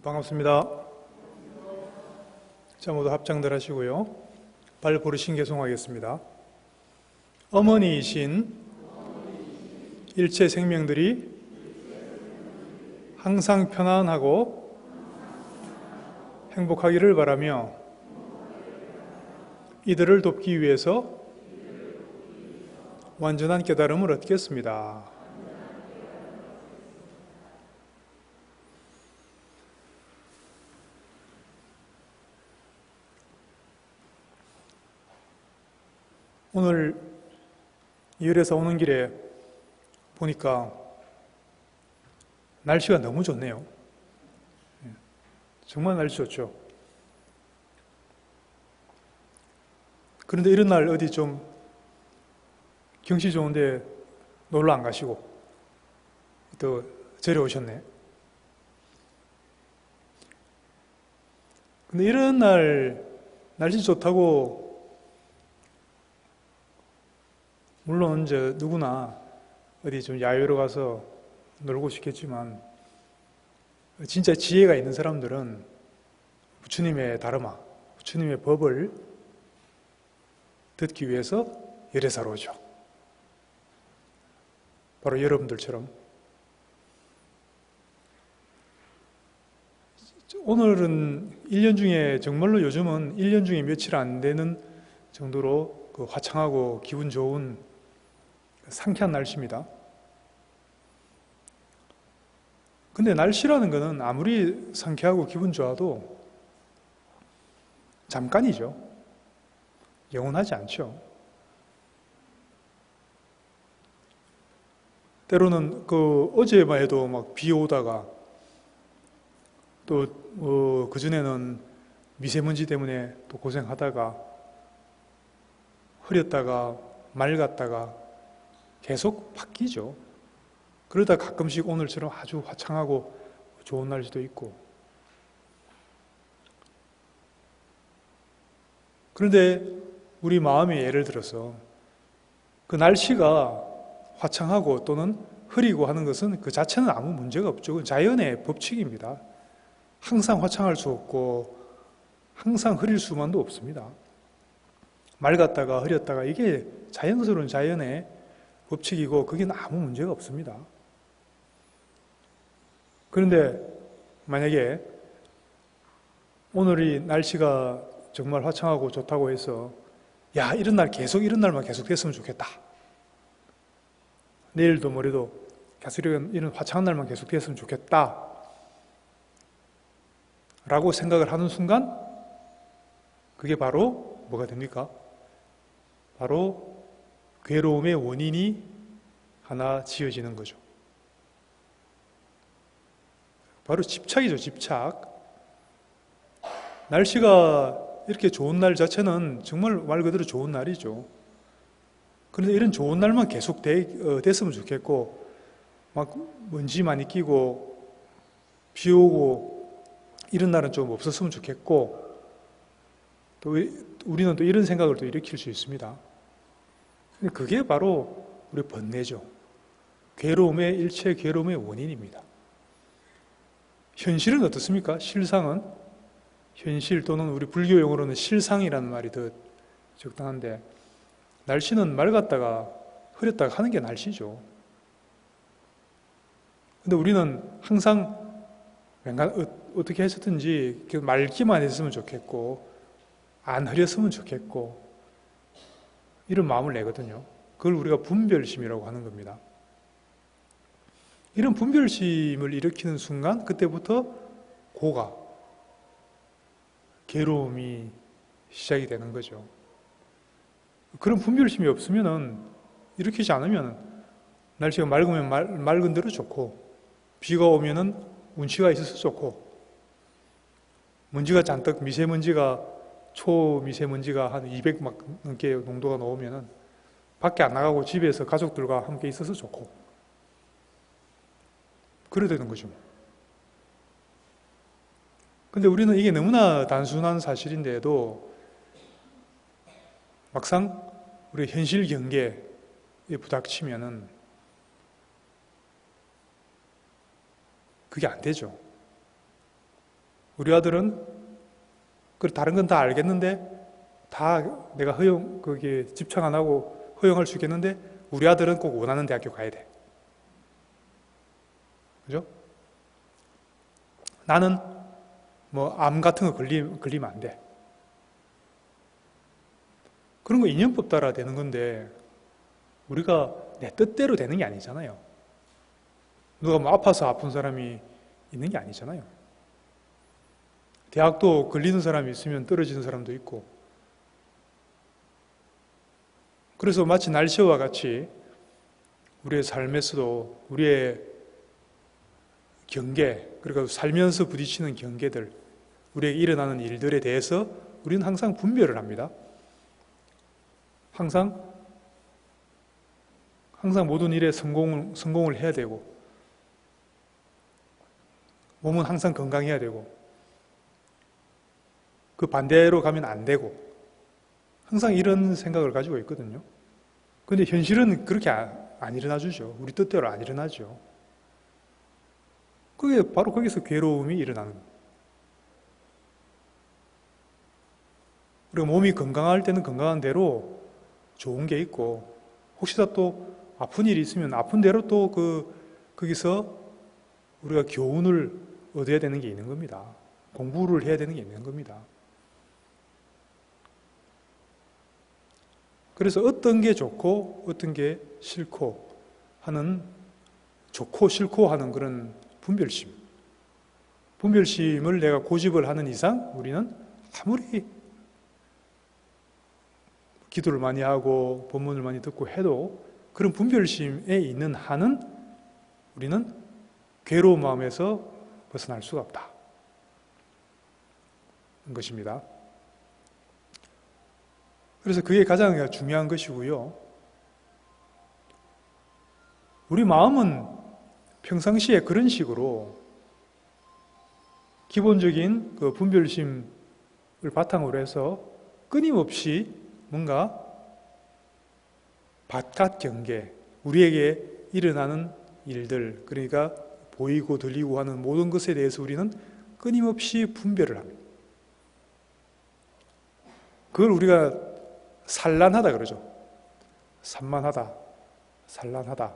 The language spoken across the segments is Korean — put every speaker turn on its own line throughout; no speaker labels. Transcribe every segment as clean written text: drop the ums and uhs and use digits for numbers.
반갑습니다. 자, 모두 합장들 하시고요. 발 부르신 개송하겠습니다. 어머니이신 일체 생명들이 항상 편안하고 행복하기를 바라며 이들을 돕기 위해서 완전한 깨달음을 얻겠습니다. 오늘 이을에서 오는 길에 보니까 날씨가 너무 좋네요. 정말 날씨 좋죠. 그런데 이런 날 어디 좀 경치 좋은데 놀러 안 가시고 또 절에 오셨네. 근데 이런 날 날씨 좋다고 물론 이제 누구나 어디 좀 야외로 가서 놀고 싶겠지만 진짜 지혜가 있는 사람들은 부처님의 다르마, 부처님의 법을 듣기 위해서 열애사로 오죠. 바로 여러분들처럼. 오늘은 1년 중에 정말로 요즘은 1년 중에 며칠 안 되는 정도로 화창하고 기분 좋은 상쾌한 날씨입니다. 근데 날씨라는 것은 아무리 상쾌하고 기분 좋아도 잠깐이죠. 영원하지 않죠. 때로는 어제만 해도 막 비 오다가 또 그전에는 미세먼지 때문에 또 고생하다가 흐렸다가 맑았다가 계속 바뀌죠. 그러다 가끔씩 오늘처럼 아주 화창하고 좋은 날씨도 있고. 그런데 우리 마음에 예를 들어서 그 날씨가 화창하고 또는 흐리고 하는 것은 그 자체는 아무 문제가 없죠. 그건 자연의 법칙입니다. 항상 화창할 수 없고 항상 흐릴 수만도 없습니다. 맑았다가 흐렸다가 이게 자연스러운 자연의 법칙이고 그게 아무 문제가 없습니다. 그런데 만약에 오늘이 날씨가 정말 화창하고 좋다고 해서 야, 이런 날만 계속 됐으면 좋겠다. 내일도 모레도 계속 이런 화창한 날만 계속 됐으면 좋겠다. 라고 생각을 하는 순간 그게 바로 뭐가 됩니까? 바로 괴로움의 원인이 하나 지어지는 거죠. 바로 집착이죠, 집착. 날씨가 이렇게 좋은 날 자체는 정말 말 그대로 좋은 날이죠. 그런데 이런 좋은 날만 계속 됐으면 좋겠고, 막 먼지 많이 끼고, 비 오고, 이런 날은 좀 없었으면 좋겠고, 또 우리는 또 이런 생각을 또 일으킬 수 있습니다. 그게 바로 우리 번뇌죠. 일체 괴로움의 원인입니다. 현실은 어떻습니까? 실상은 현실 또는 우리 불교 용어로는 실상이라는 말이 더 적당한데 날씨는 맑았다가 흐렸다가 하는 게 날씨죠. 근데 우리는 항상 어떻게 했었든지 맑기만 했으면 좋겠고 안 흐렸으면 좋겠고 이런 마음을 내거든요. 그걸 우리가 분별심이라고 하는 겁니다. 이런 분별심을 일으키는 순간 그때부터 고가, 괴로움이 시작이 되는 거죠. 그런 분별심이 없으면은 일으키지 않으면 날씨가 맑으면 맑은 대로 좋고 비가 오면은 운치가 있어서 좋고 먼지가 잔뜩 초미세먼지가 한 200 막 넘게 농도가 나오면은 밖에 안 나가고 집에서 가족들과 함께 있어서 좋고 그래야 되는 거죠. 근데 우리는 이게 너무나 단순한 사실인데도 막상 우리 현실 경계에 부닥치면은 그게 안 되죠. 우리 아들은 다른 건 다 알겠는데 다 내가 거기에 집착 안 하고 허용할 수 있겠는데 우리 아들은 꼭 원하는 대학교 가야 돼. 그죠? 나는 뭐 암 같은 거 걸리면 안 돼. 그런 거 인연법 따라 되는 건데 우리가 내 뜻대로 되는 게 아니잖아요. 누가 뭐 아파서 아픈 사람이 있는 게 아니잖아요. 대학도 걸리는 사람이 있으면 떨어지는 사람도 있고, 그래서 마치 날씨와 같이 우리의 삶에서도 우리의 경계, 그러니까 살면서 부딪히는 경계들, 우리에게 일어나는 일들에 대해서 우리는 항상 분별을 합니다. 항상 모든 일에 성공을 해야 되고, 몸은 항상 건강해야 되고, 그 반대로 가면 안 되고, 항상 이런 생각을 가지고 있거든요. 그런데 현실은 그렇게 안 일어나 주죠. 우리 뜻대로 안 일어나죠. 그게 바로 거기서 괴로움이 일어나는 거예요. 그리고 몸이 건강할 때는 건강한 대로 좋은 게 있고, 혹시나 또 아픈 일이 있으면 아픈 대로 또 거기서 우리가 교훈을 얻어야 되는 게 있는 겁니다. 공부를 해야 되는 게 있는 겁니다. 그래서 어떤 게 좋고 어떤 게 싫고 하는, 좋고 싫고 하는 그런 분별심을 내가 고집을 하는 이상 우리는 아무리 기도를 많이 하고 본문을 많이 듣고 해도 그런 분별심에 있는 한은 우리는 괴로운 마음에서 벗어날 수가 없다. 것입니다. 그래서 그게 가장 중요한 것이고요. 우리 마음은 평상시에 그런 식으로 기본적인 그 분별심을 바탕으로 해서 끊임없이 뭔가 바깥 경계, 우리에게 일어나는 일들, 그러니까 보이고 들리고 하는 모든 것에 대해서 우리는 끊임없이 분별을 합니다. 그걸 우리가 산란하다 그러죠. 산만하다, 산란하다.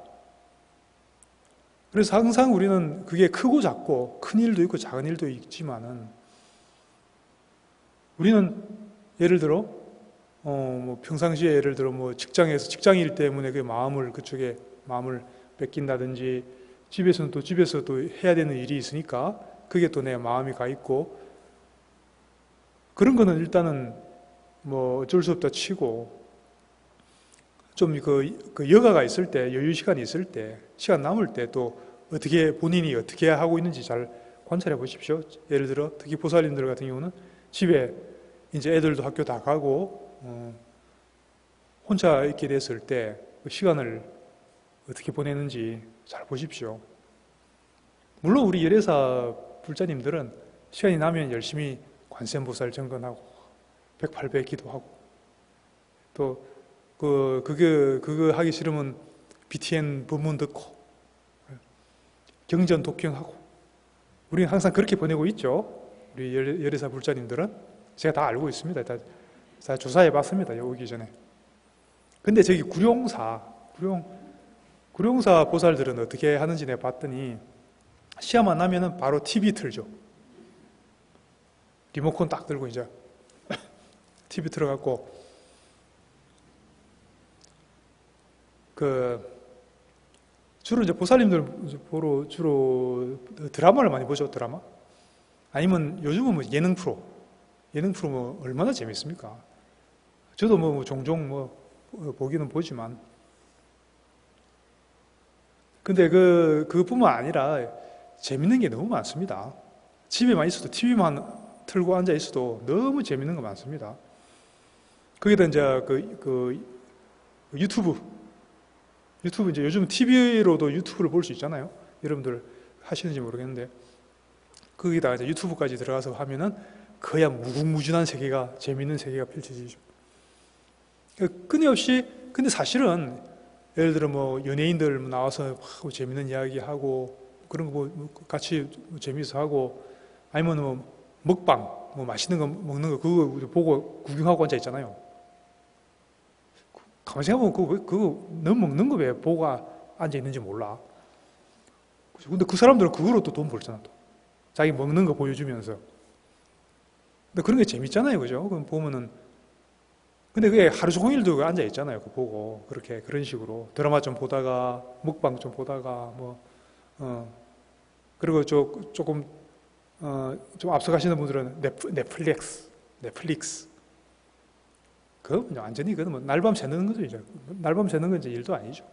그래서 항상 우리는 그게 크고 작고, 큰 일도 있고 작은 일도 있지만은 우리는 예를 들어 평상시에 예를 들어 직장에서 직장일 때문에 그쪽에 마음을 뺏긴다든지, 집에서는 또 집에서 또 해야 되는 일이 있으니까 그게 또 내 마음이 가 있고, 그런 거는 일단은 어쩔 수 없다 치고, 좀 여가가 있을 때, 여유 시간이 있을 때, 시간 남을 때 또 본인이 어떻게 하고 있는지 잘 관찰해 보십시오. 예를 들어 특히 보살님들 같은 경우는 집에 이제 애들도 학교 다 가고 혼자 있게 됐을 때 그 시간을 어떻게 보내는지 잘 보십시오. 물론 우리 열애사 불자님들은 시간이 나면 열심히 관세음보살 정건하고 108배 기도하고, 또 그거 하기 싫으면 BTN 법문 듣고 경전 독경하고, 우리는 항상 그렇게 보내고 있죠. 우리 열애사 불자님들은 제가 다 알고 있습니다. 다 조사해 봤습니다. 여기 오기 전에. 근데 저기 구룡사 보살들은 어떻게 하는지 내가 봤더니 시야만 나면은 바로 TV 틀죠. 리모컨 딱 들고 이제 TV 틀어갖고 주로 이제 보살님들 보러 주로 드라마를 많이 보죠. 드라마. 아니면 요즘은 예능 프로 얼마나 재밌습니까? 저도 종종 보기는 보지만, 근데 그뿐만 아니라 재밌는 게 너무 많습니다. 집에만 있어도, TV만 틀고 앉아 있어도 너무 재밌는 거 많습니다. 거기다 이제 유튜브 이제 요즘 TV로도 유튜브를 볼 수 있잖아요. 여러분들 하시는지 모르겠는데, 거기다가 이제 유튜브까지 들어가서 하면은 거야 무궁무진한 세계가, 재밌는 세계가 펼쳐지죠. 끊임없이. 근데 사실은 예를 들어 연예인들 나와서 재밌는 이야기 하고 그런 거 같이 재미있어 하고, 아니면 먹방, 뭐 맛있는 거 먹는 거 그거 우리 보고 구경하고 앉아 있잖아요. 가만히 생각해보면 그거 너 먹는 거 왜 보고 앉아 있는지 몰라. 근데 그 사람들은 그거로 또 돈 벌잖아. 또 자기 먹는 거 보여주면서. 근데 그런 게 재밌잖아요, 그죠? 그럼 보면은 근데 그게 하루 종일도 앉아 있잖아요. 그거 보고 그렇게 그런 식으로 드라마 좀 보다가 먹방 좀 보다가 뭐 그리고 조금 좀 앞서가시는 분들은 넷플릭스 그거 완전히 그건 뭐 날밤 새는 거죠. 이제 날밤 새는 건 이제 일도 아니죠.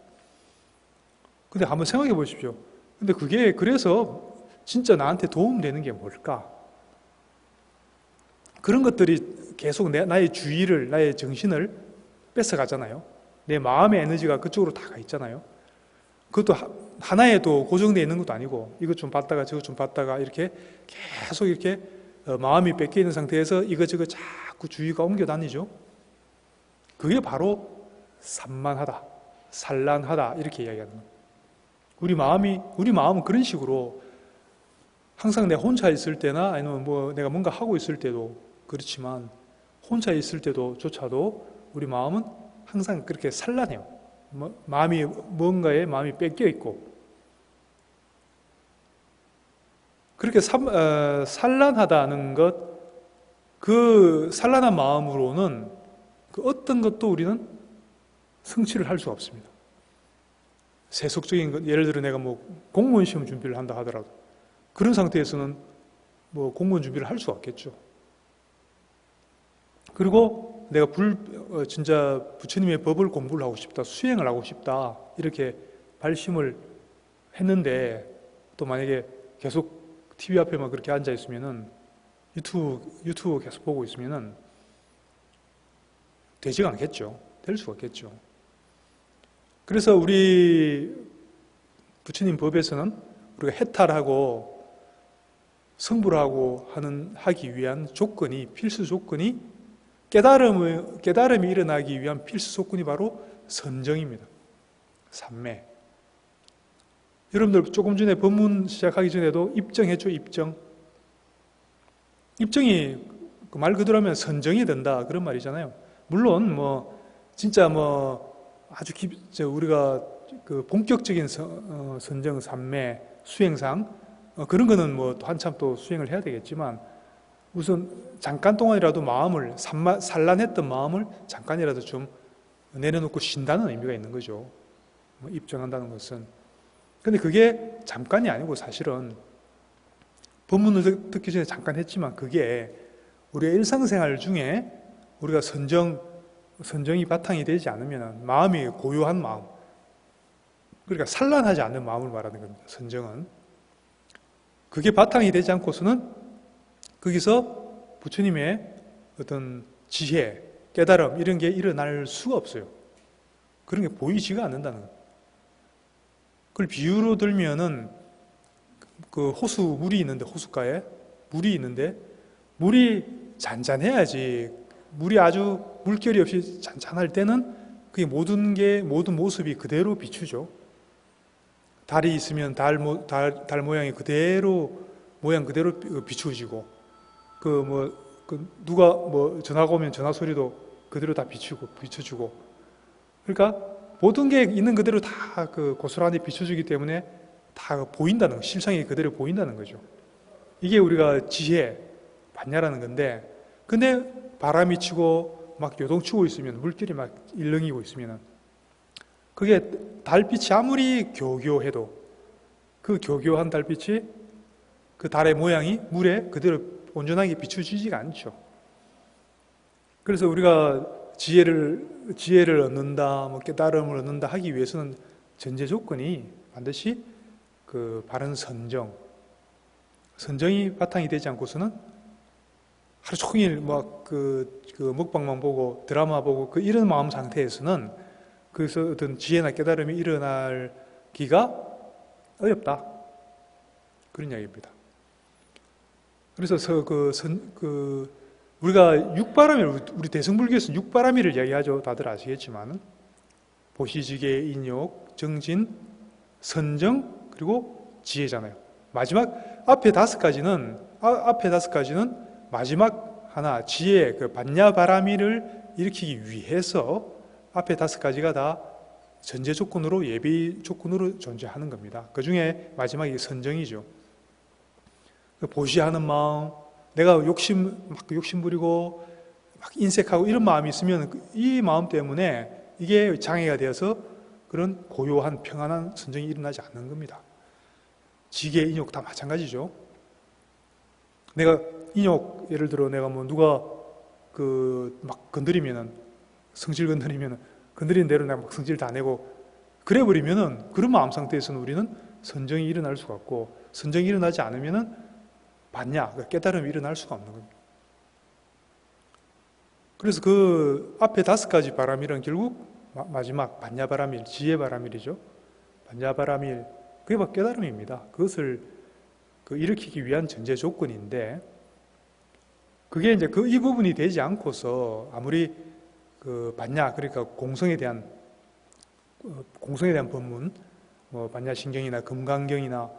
근데 한번 생각해 보십시오. 근데 그게 그래서 진짜 나한테 도움되는 게 뭘까? 그런 것들이 계속 나의 주의를, 나의 정신을 뺏어가잖아요. 내 마음의 에너지가 그쪽으로 다 가 있잖아요. 그것도 하나에 또 고정되어 있는 것도 아니고 이것 좀 봤다가 저것 좀 봤다가 이렇게 계속 이렇게 마음이 뺏겨 있는 상태에서 이것저것 자꾸 주의가 옮겨 다니죠. 그게 바로 산만하다, 산란하다 이렇게 이야기하는 거예요. 우리 마음은 그런 식으로 항상 내가 혼자 있을 때나 아니면 뭐 내가 뭔가 하고 있을 때도 그렇지만 혼자 있을 때조차도 우리 마음은 항상 그렇게 산란해요. 마음이 뭔가에 마음이 뺏겨 있고 그렇게 산란하다는 것, 그 산란한 마음으로는 그 어떤 것도 우리는 성취를 할 수가 없습니다. 세속적인 것, 예를 들어 내가 뭐 공무원 시험 준비를 한다 하더라도 그런 상태에서는 뭐 공무원 준비를 할 수가 없겠죠. 그리고 내가 진짜 부처님의 법을 공부를 하고 싶다, 수행을 하고 싶다 이렇게 발심을 했는데 또 만약에 계속 TV 앞에만 그렇게 앉아 있으면은 유튜브 계속 보고 있으면은 되지가 않겠죠. 될 수가 없겠죠. 그래서 우리 부처님 법에서는 우리가 해탈하고 성불하고 하기 위한 조건이, 필수 조건이 깨달음이 일어나기 위한 필수 조건이 바로 선정입니다. 삼매. 여러분들 조금 전에 법문 시작하기 전에도 입정했죠, 입정. 입정이 말 그대로 하면 선정이 된다 그런 말이잖아요. 물론 뭐 진짜 뭐 아주 우리가 그 본격적인 선정, 삼매, 수행상 그런 거는 뭐 한참 또 수행을 해야 되겠지만 우선 잠깐 동안이라도 마음을 산란했던 마음을 잠깐이라도 좀 내려놓고 쉰다는 의미가 있는 거죠. 입정한다는 것은. 근데 그게 잠깐이 아니고 사실은 법문을 듣기 전에 잠깐 했지만 그게 우리의 일상생활 중에 우리가 선정이 바탕이 되지 않으면 마음이 고요한 마음, 그러니까 산란하지 않는 마음을 말하는 겁니다. 선정은. 그게 바탕이 되지 않고서는 거기서 부처님의 어떤 지혜, 깨달음 이런 게 일어날 수가 없어요. 그런 게 보이지가 않는다는 거예요. 그걸 비유로 들면은 그 물이 있는데 호숫가에 물이 있는데 물이 잔잔해야지, 물이 아주 물결이 없이 잔잔할 때는 그게 모든 모습이 그대로 비추죠. 달이 있으면 달 모양이 모양 그대로 비추어지고 누가 전화가 오면 전화 소리도 그대로 다 비춰주고 그러니까 모든 게 있는 그대로 다 고스란히 비춰주기 때문에 다 보인다는 거, 실상이 그대로 보인다는 거죠. 이게 우리가 지혜, 반야라는 건데, 근데 바람이 치고 막 요동치고 있으면, 물결이 막 일렁이고 있으면 그게 달빛이 아무리 교교해도 그 교교한 달빛이 그 달의 모양이 물에 그대로 온전하게 비추지지가 않죠. 그래서 우리가 지혜를 얻는다, 깨달음을 얻는다 하기 위해서는 전제 조건이 반드시 그 바른 선정이 바탕이 되지 않고서는 하루 종일 먹방만 보고 드라마 보고 이런 마음 상태에서는 그래서 어떤 지혜나 깨달음이 일어나기가 어렵다. 그런 이야기입니다. 그래서 우리가 육바람일, 우리 대승불교에서는 육바람일을 이야기하죠. 다들 아시겠지만 보시지계, 인욕, 정진, 선정, 그리고 지혜잖아요. 마지막 앞에 5가지는 앞에 5가지는 마지막 하나, 지혜, 그 반야바라미를 일으키기 위해서 앞에 5가지가 다 전제 조건으로, 예비 조건으로 존재하는 겁니다. 그 중에 마지막이 선정이죠. 보시하는 마음, 내가 막 욕심 부리고 막 인색하고 이런 마음이 있으면 이 마음 때문에 이게 장애가 되어서 그런 고요한 평안한 선정이 일어나지 않는 겁니다. 지계, 인욕 다 마찬가지죠. 내가 인욕, 예를 들어 내가 뭐 누가 막 건드리면은, 성질 건드리는 대로 내가 막 성질 다 내고 그래 버리면은, 그런 마음 상태에서는 우리는 선정이 일어날 수가 없고, 선정이 일어나지 않으면은 반야, 깨달음이 일어날 수가 없는 겁니다. 그래서 그 앞에 5가지 바람일은 결국 마지막 반야바라밀, 지혜바라밀이죠. 반야바라밀, 그게 바로 깨달음입니다. 그것을 일으키기 위한 전제 조건인데, 그게 이제 이 부분이 되지 않고서 아무리 반야, 그러니까 공성에 대한 법문, 뭐 반야신경이나 금강경이나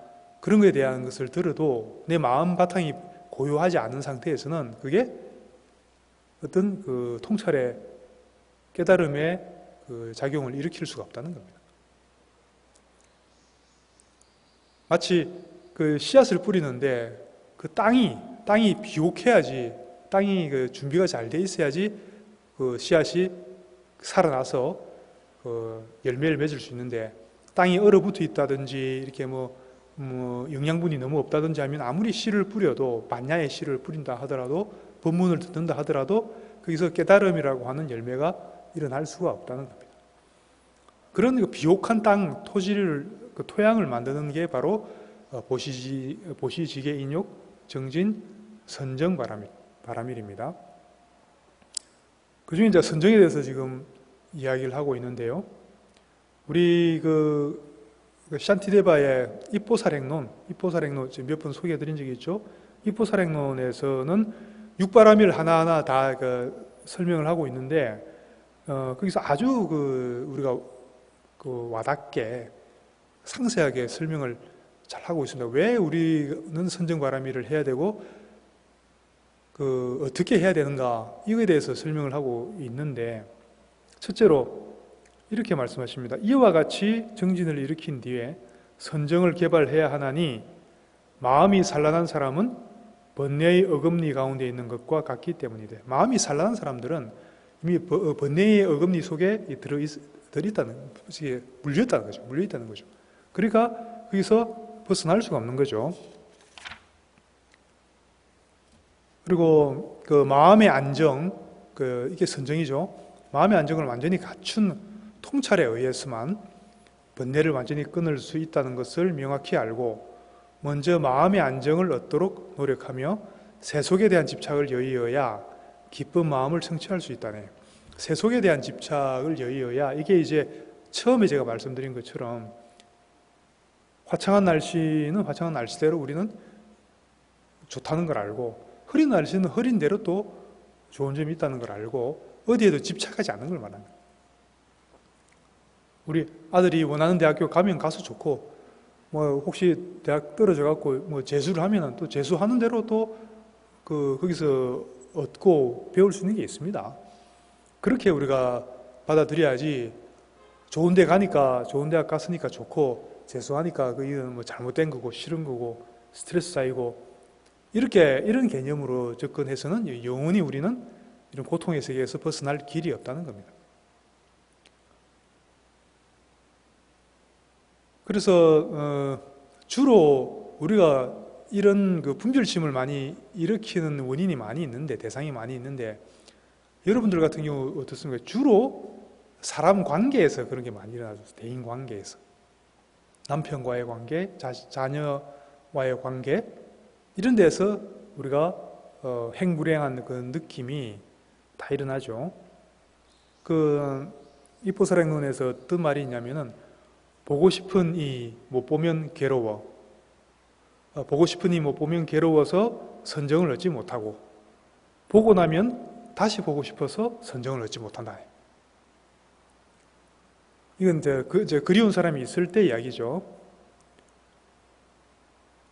그런 거에 대한 것을 들어도 내 마음 바탕이 고요하지 않은 상태에서는 그게 어떤 통찰의 깨달음의 작용을 일으킬 수가 없다는 겁니다. 마치 씨앗을 뿌리는데 땅이 비옥해야지, 땅이 준비가 잘 돼 있어야지 씨앗이 살아나서 열매를 맺을 수 있는데, 땅이 얼어붙어 있다든지 이렇게 뭐 영양분이 너무 없다든지 하면 아무리 씨를 뿌려도, 반야의 씨를 뿌린다 하더라도, 법문을 듣는다 하더라도 거기서 깨달음이라고 하는 열매가 일어날 수가 없다는 겁니다. 그런 비옥한 땅, 토지를, 토양을 만드는 게 바로 보시지계, 인욕, 정진, 선정, 바라밀입니다. 그 중에 이제 선정에 대해서 지금 이야기를 하고 있는데요. 우리 샨티데바의 입보사랭론 지금 몇 번 소개해 드린 적이 있죠. 입보사랭론에서는 6바라밀 하나하나 다 설명을 하고 있는데, 거기서 아주 우리가 와닿게 상세하게 설명을 잘 하고 있습니다. 왜 우리는 선정바라밀을 해야 되고 어떻게 해야 되는가, 이거에 대해서 설명을 하고 있는데, 첫째로 이렇게 말씀하십니다. 이와 같이 정진을 일으킨 뒤에 선정을 개발해야 하나니 마음이 산란한 사람은 번뇌의 어금니 가운데 있는 것과 같기 때문이다. 마음이 산란한 사람들은 이미 번뇌의 어금니 속에 들어있다는, 물려있다는 거죠. 그러니까 거기서 벗어날 수가 없는 거죠. 그리고 마음의 안정, 이게 선정이죠. 마음의 안정을 완전히 갖춘 통찰에 의해서만 번뇌를 완전히 끊을 수 있다는 것을 명확히 알고, 먼저 마음의 안정을 얻도록 노력하며 세속에 대한 집착을 여의어야 기쁜 마음을 성취할 수 있다네. 세속에 대한 집착을 여의어야, 이게 이제 처음에 제가 말씀드린 것처럼 화창한 날씨는 화창한 날씨대로 우리는 좋다는 걸 알고, 흐린 날씨는 흐린 대로 또 좋은 점이 있다는 걸 알고 어디에도 집착하지 않는 걸 말합니다. 우리 아들이 원하는 대학교 가면 가서 좋고, 뭐 혹시 대학 떨어져 갖고 뭐 재수를 하면은 또 재수하는 대로 또 거기서 얻고 배울 수 있는 게 있습니다. 그렇게 우리가 받아들여야지, 좋은 데 가니까, 좋은 대학 갔으니까 좋고, 재수하니까 이건 뭐 잘못된 거고 싫은 거고 스트레스 쌓이고, 이런 개념으로 접근해서는 영원히 우리는 이런 고통의 세계에서 벗어날 길이 없다는 겁니다. 그래서 주로 우리가 이런 분별심을 많이 일으키는 원인이 많이 있는데, 대상이 많이 있는데, 여러분들 같은 경우 어떻습니까? 주로 사람 관계에서 그런 게 많이 일어나죠. 대인 관계에서, 남편과의 관계, 자녀와의 관계, 이런 데서 우리가 행불행한 그 느낌이 다 일어나죠. 입보사랭론에서 어떤 말이 있냐면은, 보고 싶은 이 못 보면 괴로워. 보고 싶은 이 못 보면 괴로워서 선정을 얻지 못하고, 보고 나면 다시 보고 싶어서 선정을 얻지 못한다. 이건 이제 그리운 사람이 있을 때 이야기죠.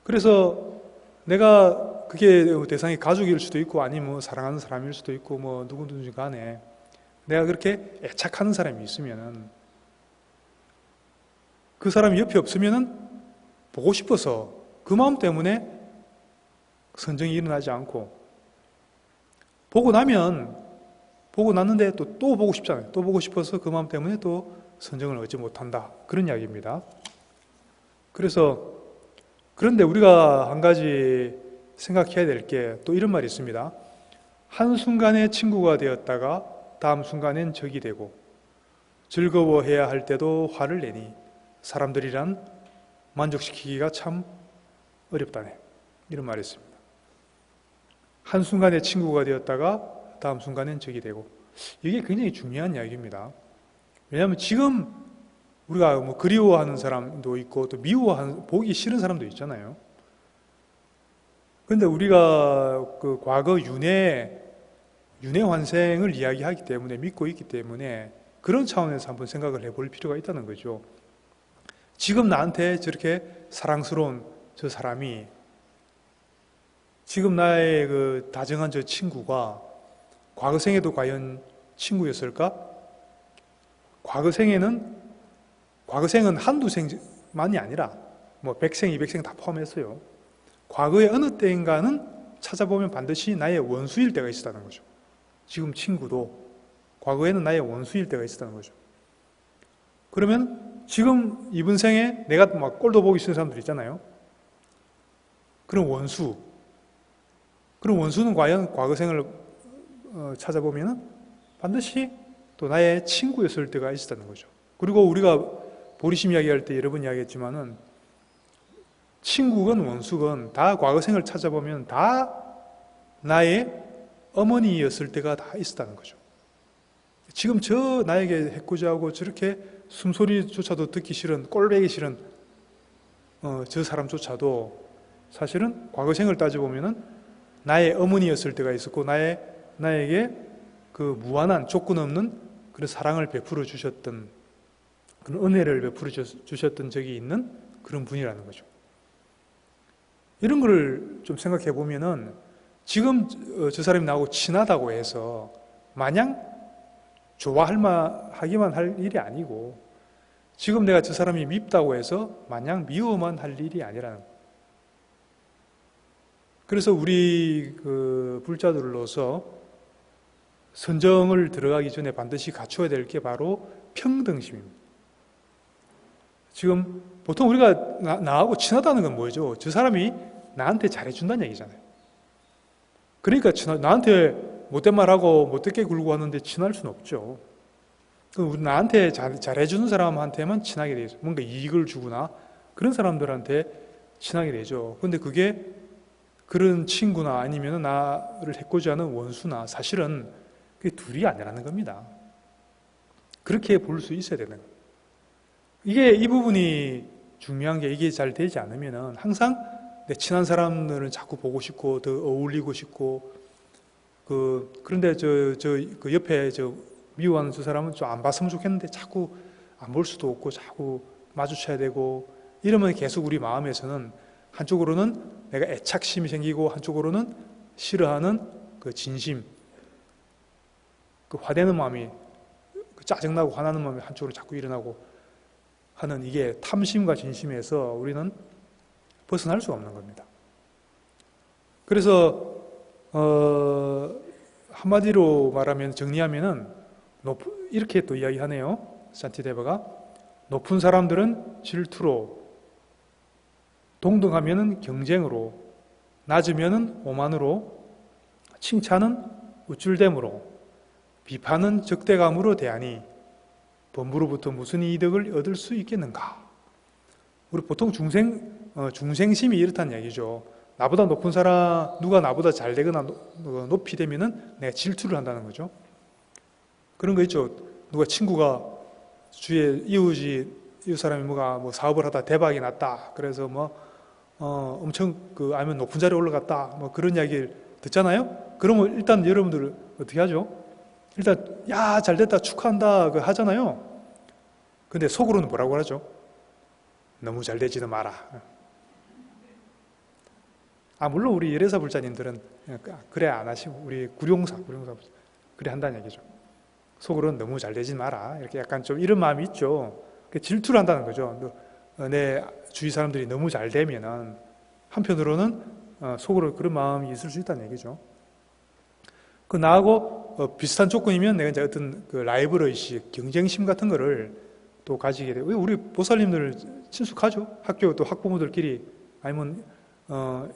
그래서 내가 그게 대상이 가족일 수도 있고 아니면 뭐 사랑하는 사람일 수도 있고 뭐 누구든지 간에 내가 그렇게 애착하는 사람이 있으면은 그 사람이 옆에 없으면은 보고 싶어서 그 마음 때문에 선정이 일어나지 않고 보고 났는데 또 보고 싶잖아요. 또 보고 싶어서 그 마음 때문에 또 선정을 얻지 못한다. 그런 이야기입니다. 그런데 우리가 한 가지 생각해야 될 게 또 이런 말이 있습니다. 한순간에 친구가 되었다가 다음 순간엔 적이 되고 즐거워해야 할 때도 화를 내니 사람들이란 만족시키기가 참 어렵다네. 이런 말이 있습니다. 한순간에 친구가 되었다가 다음 순간엔 적이 되고 이게 굉장히 중요한 이야기입니다. 왜냐하면 지금 우리가 뭐 그리워하는 사람도 있고 또 보기 싫은 사람도 있잖아요. 그런데 우리가 그 과거 윤회 환생을 이야기하기 때문에 믿고 있기 때문에 그런 차원에서 한번 생각을 해볼 필요가 있다는 거죠. 지금 나한테 저렇게 사랑스러운 저 사람이 지금 나의 그 다정한 저 친구가 과거 생에도 과연 친구였을까? 과거 생은 한두 생만이 아니라 뭐 100생, 200생 다 포함했어요. 과거의 어느 때인가는 찾아보면 반드시 나의 원수일 때가 있었다는 거죠. 지금 친구도 과거에는 나의 원수일 때가 있었다는 거죠. 그러면 지금 이번 생에 내가 막 꼴도 보기 싫은 사람들 있잖아요. 그런 원수는 과연 과거 생을 찾아보면 반드시 또 나의 친구였을 때가 있었다는 거죠. 그리고 우리가 보리심 이야기할 때 여러 번 이야기했지만은 친구건 원수건 다 과거 생을 찾아보면 다 나의 어머니였을 때가 다 있었다는 거죠. 지금 저 나에게 해코지하고 저렇게 숨소리조차도 듣기 싫은 꼴배기 싫은 저 사람조차도 사실은 과거 생을 따져보면 나의 어머니였을 때가 있었고 나에게 그 무한한 조건 없는 그런 사랑을 베풀어 주셨던 그런 은혜를 베풀어 주셨던 적이 있는 그런 분이라는 거죠. 이런 거를 좀 생각해 보면은 지금 저 사람이 나하고 친하다고 해서 마냥 좋아하기만 할 일이 아니고 지금 내가 저 사람이 밉다고 해서 마냥 미워만 할 일이 아니라는 거예요. 그래서 우리 그 불자들로서 선정을 들어가기 전에 반드시 갖춰야 될 게 바로 평등심입니다. 지금 보통 우리가 나하고 친하다는 건 뭐죠? 저 사람이 나한테 잘해준다는 얘기잖아요. 그러니까 나한테 못된 말하고 못되게 굴고 왔는데 친할 수는 없죠. 나한테 잘해주는 사람한테만 친하게 되죠. 뭔가 이익을 주거나 그런 사람들한테 친하게 되죠. 그런데 그게 그런 친구나 아니면 나를 해코지하는 원수나 사실은 그게 둘이 아니라는 겁니다. 그렇게 볼 수 있어야 되는 거예요. 이 부분이 중요한 게 이게 잘 되지 않으면 항상 내 친한 사람들은 자꾸 보고 싶고 더 어울리고 싶고 그런데 그 옆에 미워하는 저 사람은 좀 안 봤으면 좋겠는데 자꾸 안 볼 수도 없고 자꾸 마주쳐야 되고 이러면 계속 우리 마음에서는 한쪽으로는 내가 애착심이 생기고 한쪽으로는 싫어하는 그 진심, 그 화내는 마음이 그 짜증나고 화나는 마음이 한쪽으로 자꾸 일어나고 하는 이게 탐심과 진심에서 우리는 벗어날 수가 없는 겁니다. 그래서 한마디로 말하면 정리하면은 이렇게 또 이야기하네요. 산티데바가 높은 사람들은 질투로, 동등하면은 경쟁으로, 낮으면은 오만으로, 칭찬은 우쭐됨으로, 비판은 적대감으로 대하니 범부로부터 무슨 이득을 얻을 수 있겠는가? 우리 보통 중생심이 이렇다는 얘기죠. 나보다 높은 사람, 누가 나보다 잘 되거나 높이 되면은 내가 질투를 한다는 거죠. 그런 거 있죠. 누가 친구가 주위에 이웃 사람이 뭐 사업을 하다 대박이 났다. 그래서 엄청 아니면 높은 자리에 올라갔다. 뭐 그런 이야기를 듣잖아요. 그러면 일단 여러분들 어떻게 하죠? 일단 야, 잘 됐다, 축하한다 하잖아요. 근데 속으로는 뭐라고 하죠? 너무 잘 되지도 마라. 물론 우리 예레사 불자님들은 그래 안 하시고, 우리 구룡사 그래 한다는 얘기죠. 속으로는 너무 잘 되지 마라. 이렇게 약간 좀 이런 마음이 있죠. 질투를 한다는 거죠. 내 주위 사람들이 너무 잘 되면은, 한편으로는 속으로 그런 마음이 있을 수 있다는 얘기죠. 나하고 비슷한 조건이면 내가 이제 어떤 그 라이벌 의식, 경쟁심 같은 거를 또 가지게 되고, 우리 보살님들 친숙하죠. 학교 또 학부모들끼리 아니면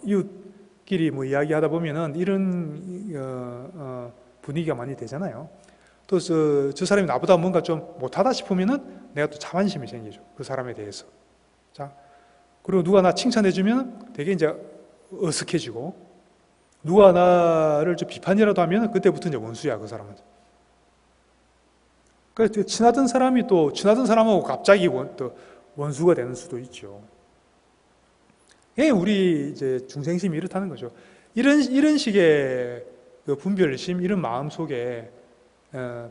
이웃끼리 뭐 이야기하다 보면은 이런 분위기가 많이 되잖아요. 또 저 사람이 나보다 뭔가 좀 못하다 싶으면은 내가 또 자만심이 생기죠. 그 사람에 대해서. 자, 그리고 누가 나 칭찬해주면 되게 이제 어색해지고, 누가 나를 좀 비판이라도 하면 그때부터 이제 원수야, 그 사람한테. 그래서 친하던 사람이 또 친하던 사람하고 갑자기 또 원수가 되는 수도 있죠. 예, 우리 이제 중생심이 이렇다는 거죠. 이런 식의 그 분별심, 이런 마음 속에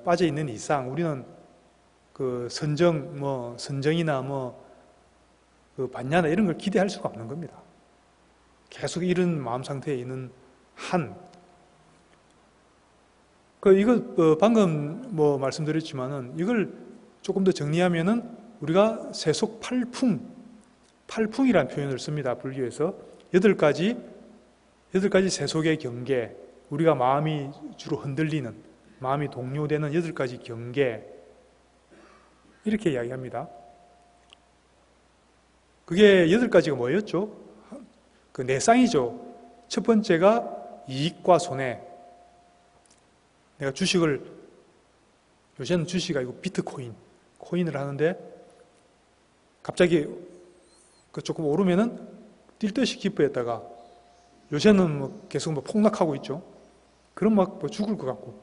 빠져 있는 이상 우리는 그 선정이나 그 반야나 이런 걸 기대할 수가 없는 겁니다. 계속 이런 마음 상태에 있는 이거 방금 말씀드렸지만은 이걸 조금 더 정리하면은 우리가 세속 팔풍이라는 표현을 씁니다. 불교에서 8가지 세속의 경계, 우리가 마음이 주로 흔들리는, 마음이 동요되는 8가지 경계, 이렇게 이야기합니다. 그게 8가지가 뭐였죠? 그 내상이죠. 첫 번째가 이익과 손해. 내가 요새는 주식이 아니고 코인을 하는데 갑자기 조금 오르면은 뛸 듯이 기뻐했다가 요새는 계속 폭락하고 있죠. 그럼 죽을 것 같고.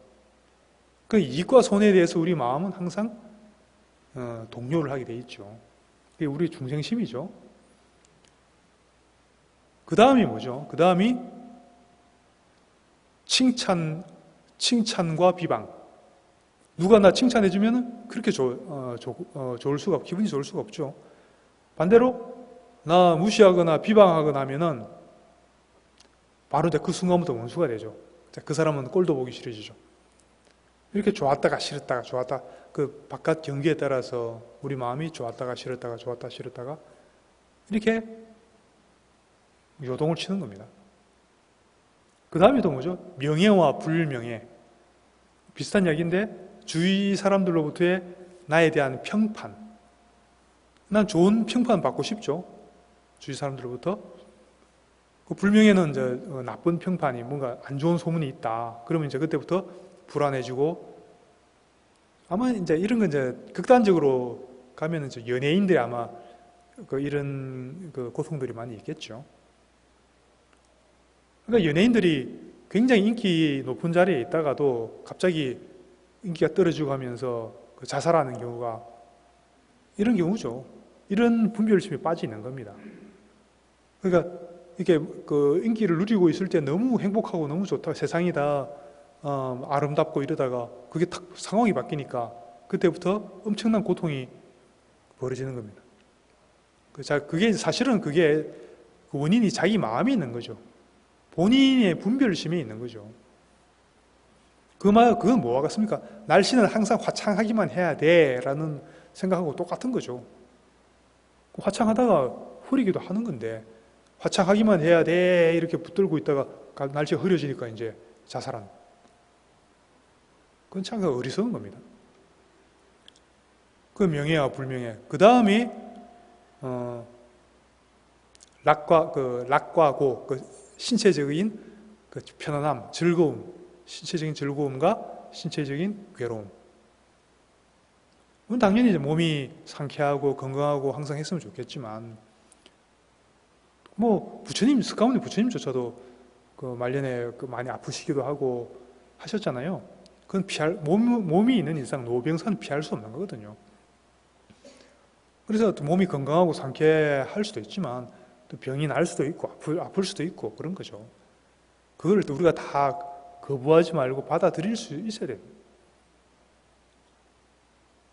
그 이익과 손해에 대해서 우리 마음은 항상 동요를 하게 돼 있죠. 그게 우리 중생심이죠. 그 다음이 뭐죠? 그 다음이 칭찬과 비방. 누가 나 칭찬해주면 그렇게 좋을 수가 기분이 좋을 수가 없죠. 반대로 나 무시하거나 비방하거나 하면은 바로 그 순간부터 원수가 되죠. 그 사람은 꼴도 보기 싫어지죠. 이렇게 좋았다가 싫었다가 그 바깥 경기에 따라서 우리 마음이 좋았다가 싫었다가 이렇게 요동을 치는 겁니다. 그 다음이 또 뭐죠? 명예와 불명예. 비슷한 이야기인데 주위 사람들로부터의 나에 대한 평판. 난 좋은 평판 받고 싶죠. 주위 사람들로부터. 그 불명예는 이제 나쁜 평판이, 뭔가 안 좋은 소문이 있다. 그러면 이제 그때부터 불안해지고, 아마 이제 이런 건 이제 극단적으로 가면은 이제 연예인들이 아마 이런 고통들이 많이 있겠죠. 그러니까 연예인들이 굉장히 인기 높은 자리에 있다가도 갑자기 인기가 떨어지고 하면서 자살하는 경우가, 이런 경우죠. 이런 분별심에 빠져 있는 겁니다. 그러니까 이렇게 인기를 누리고 있을 때 너무 행복하고 너무 좋다, 세상이 다 아름답고 이러다가 그게 딱 상황이 바뀌니까 그때부터 엄청난 고통이 벌어지는 겁니다. 그게 사실은 그게 원인이 자기 마음에 있는 거죠. 본인의 분별심에 있는 거죠. 그건 뭐와 같습니까? 날씨는 항상 화창하기만 해야 돼 라는 생각하고 똑같은 거죠. 화창하다가 흐리기도 하는 건데, 화창하기만 해야 돼 이렇게 붙들고 있다가 날씨가 흐려지니까 이제 자살하는, 그건 참 어리석은 겁니다. 그 명예와 불명예. 그 다음이 락과 고, 신체적인 편안함, 즐거움, 신체적인 즐거움과 신체적인 괴로움. 당연히 이제 몸이 상쾌하고 건강하고 항상 했으면 좋겠지만, 스카운드 부처님조차도 말년에 많이 아프시기도 하고 하셨잖아요. 그건 몸이 있는 이상 노병사는 피할 수 없는 거거든요. 그래서 또 몸이 건강하고 상쾌할 수도 있지만 또 병이 날 수도 있고 아플 수도 있고 그런 거죠. 그걸 또 우리가 다 거부하지 말고 받아들일 수 있어야 돼요.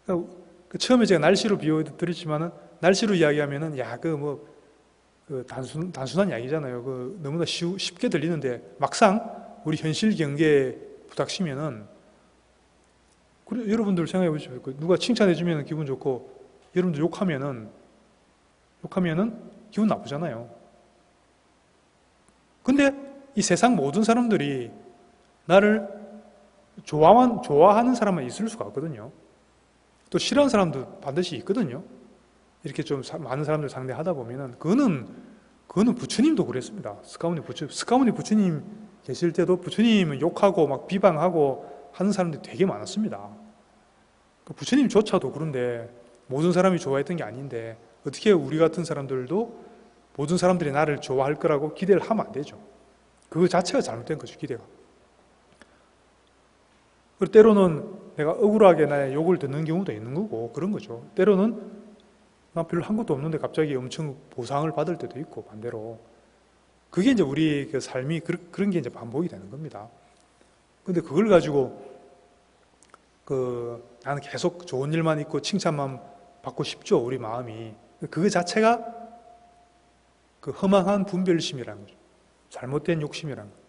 그러니까 처음에 제가 날씨로 비유드렸지만은, 날씨로 이야기하면은 단순한 이야기잖아요. 너무나 쉽게 들리는데 막상 우리 현실 경계에 부닥치면은, 그래, 여러분들 생각해 보십시오. 누가 칭찬해 주면 기분 좋고, 여러분들 욕하면은 기분 나쁘잖아요. 근데 이 세상 모든 사람들이 나를 좋아하는 사람만 있을 수가 없거든요. 또 싫어하는 사람도 반드시 있거든요. 이렇게 좀 많은 사람들 상대하다 보면은, 그거는 부처님도 그랬습니다. 스카모니 부처님 계실 때도 부처님은 욕하고 막 비방하고 하는 사람들이 되게 많았습니다. 부처님조차도 그런데 모든 사람이 좋아했던 게 아닌데, 어떻게 우리 같은 사람들도 모든 사람들이 나를 좋아할 거라고 기대를 하면 안 되죠. 그 자체가 잘못된 거죠, 기대가. 그리고 때로는 내가 억울하게 나의 욕을 듣는 경우도 있는 거고, 그런 거죠. 때로는 나 별로 한 것도 없는데 갑자기 엄청 보상을 받을 때도 있고, 반대로. 그게 이제 우리 그 삶이 그런 게 이제 반복이 되는 겁니다. 근데 그걸 가지고 나는 계속 좋은 일만 있고 칭찬만 받고 싶죠, 우리 마음이. 그 자체가 허망한 분별심이라는 거죠. 잘못된 욕심이라는 거죠.